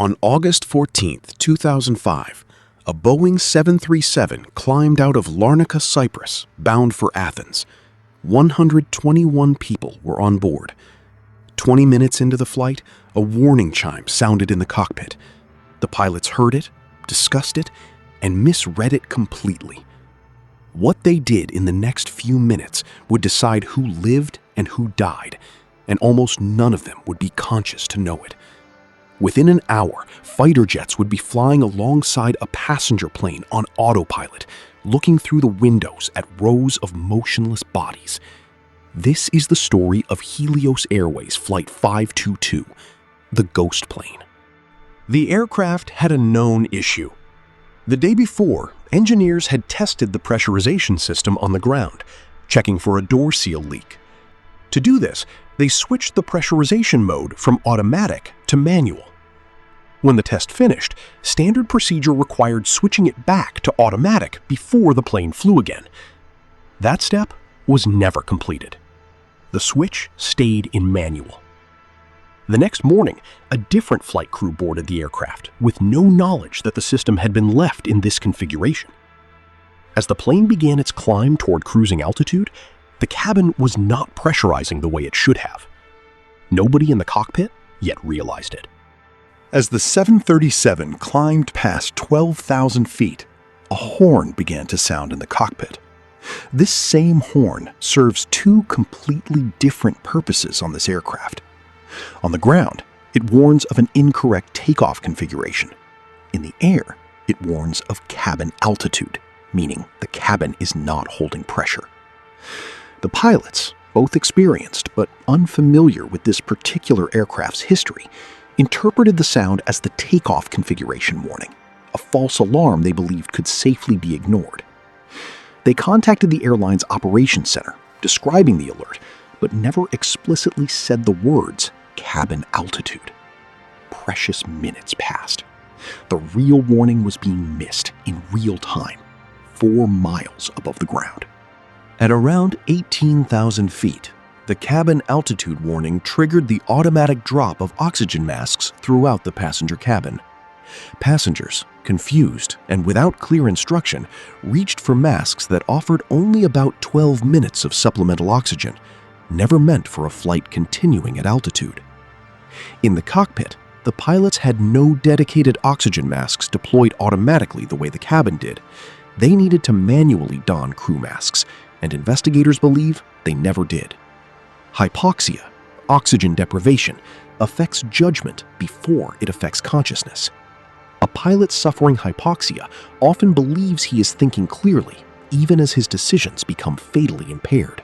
On August 14, 2005, a Boeing 737 climbed out of Larnaca, Cyprus, bound for Athens. 121 people were on board. 20 minutes into the flight, a warning chime sounded in the cockpit. The pilots heard it, discussed it, and misread it completely. What they did in the next few minutes would decide who lived and who died, and almost none of them would be conscious to know it. Within an hour, fighter jets would be flying alongside a passenger plane on autopilot, looking through the windows at rows of motionless bodies. This is the story of Helios Airways Flight 522, the ghost plane. The aircraft had a known issue. The day before, engineers had tested the pressurization system on the ground, checking for a door seal leak. To do this, they switched the pressurization mode from automatic to manual. When the test finished, standard procedure required switching it back to automatic before the plane flew again. That step was never completed. The switch stayed in manual. The next morning, a different flight crew boarded the aircraft with no knowledge that the system had been left in this configuration. As the plane began its climb toward cruising altitude, the cabin was not pressurizing the way it should have. Nobody in the cockpit yet realized it. As the 737 climbed past 12,000 feet, a horn began to sound in the cockpit. This same horn serves two completely different purposes on this aircraft. On the ground, it warns of an incorrect takeoff configuration. In the air, it warns of cabin altitude, meaning the cabin is not holding pressure. The pilots, both experienced but unfamiliar with this particular aircraft's history, interpreted the sound as the takeoff configuration warning, a false alarm they believed could safely be ignored. They contacted the airline's operations center, describing the alert, but never explicitly said the words cabin altitude. Precious minutes passed. The real warning was being missed in real time, 4 miles above the ground. At around 18,000 feet, the cabin altitude warning triggered the automatic drop of oxygen masks throughout the passenger cabin. Passengers, confused and without clear instruction, reached for masks that offered only about 12 minutes of supplemental oxygen, never meant for a flight continuing at altitude. In the cockpit, the pilots had no dedicated oxygen masks deployed automatically the way the cabin did. They needed to manually don crew masks, and investigators believe they never did. Hypoxia, oxygen deprivation, affects judgment before it affects consciousness. A pilot suffering hypoxia often believes he is thinking clearly, even as his decisions become fatally impaired.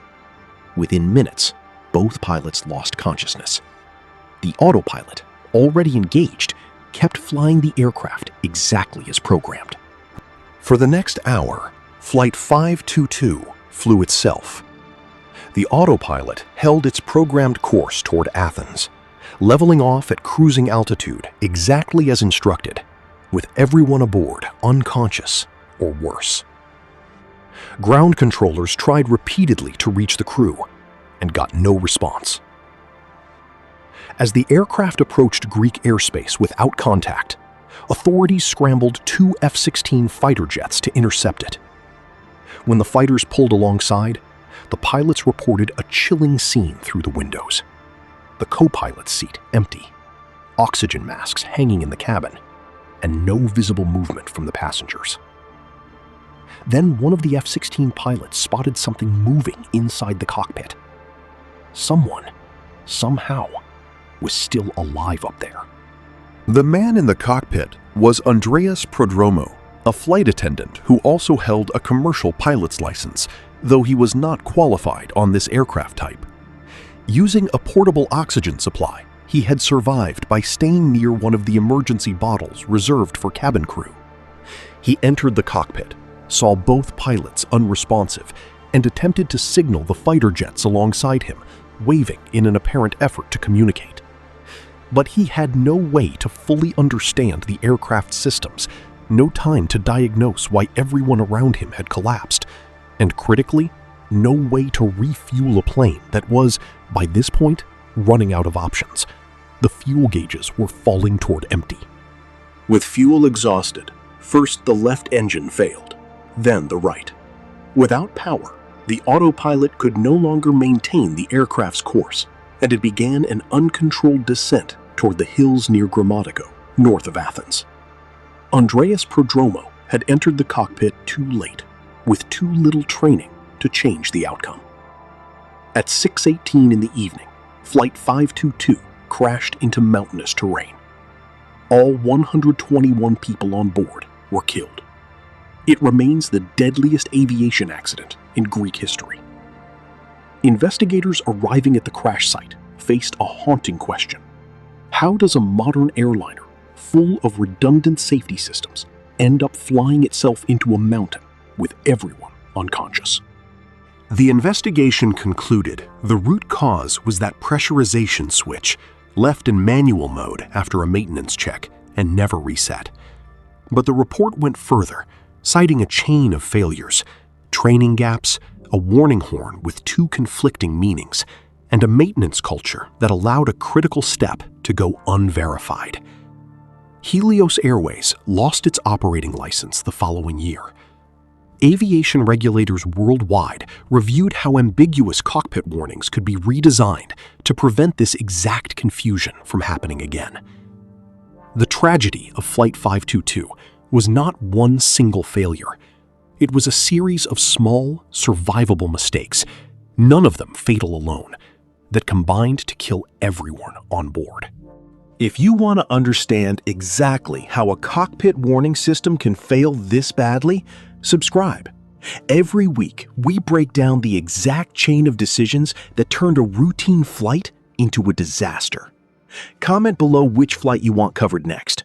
Within minutes, both pilots lost consciousness. The autopilot, already engaged, kept flying the aircraft exactly as programmed. For the next hour, Flight 522 flew itself. The autopilot held its programmed course toward Athens, leveling off at cruising altitude exactly as instructed, with everyone aboard unconscious or worse. Ground controllers tried repeatedly to reach the crew and got no response. As the aircraft approached Greek airspace without contact, authorities scrambled 2 F-16 fighter jets to intercept it. When the fighters pulled alongside, the pilots reported a chilling scene through the windows. The co-pilot's seat empty, oxygen masks hanging in the cabin, and no visible movement from the passengers. Then one of the F-16 pilots spotted something moving inside the cockpit. Someone, somehow, was still alive up there. The man in the cockpit was Andreas Prodromo, a flight attendant who also held a commercial pilot's license, though he was not qualified on this aircraft type. Using a portable oxygen supply, he had survived by staying near one of the emergency bottles reserved for cabin crew. He entered the cockpit, saw both pilots unresponsive, and attempted to signal the fighter jets alongside him, waving in an apparent effort to communicate. But he had no way to fully understand the aircraft systems, no time to diagnose why everyone around him had collapsed, and critically, no way to refuel a plane that was, by this point, running out of options. The fuel gauges were falling toward empty. With fuel exhausted, first the left engine failed, then the right. Without power, the autopilot could no longer maintain the aircraft's course, and it began an uncontrolled descent toward the hills near Grammatico, north of Athens. Andreas Prodromo had entered the cockpit too late, with too little training to change the outcome. At 6:18 in the evening, Flight 522 crashed into mountainous terrain. All 121 people on board were killed. It remains the deadliest aviation accident in Greek history. Investigators arriving at the crash site faced a haunting question. How does a modern airliner, full of redundant safety systems, end up flying itself into a mountain with everyone unconscious? The investigation concluded the root cause was that pressurization switch, left in manual mode after a maintenance check and never reset. But the report went further, citing a chain of failures, training gaps, a warning horn with two conflicting meanings, and a maintenance culture that allowed a critical step to go unverified. Helios Airways lost its operating license the following year. Aviation regulators worldwide reviewed how ambiguous cockpit warnings could be redesigned to prevent this exact confusion from happening again. The tragedy of Flight 522 was not one single failure. It was a series of small, survivable mistakes, none of them fatal alone, that combined to kill everyone on board. If you want to understand exactly how a cockpit warning system can fail this badly, subscribe. Every week, we break down the exact chain of decisions that turned a routine flight into a disaster. Comment below which flight you want covered next.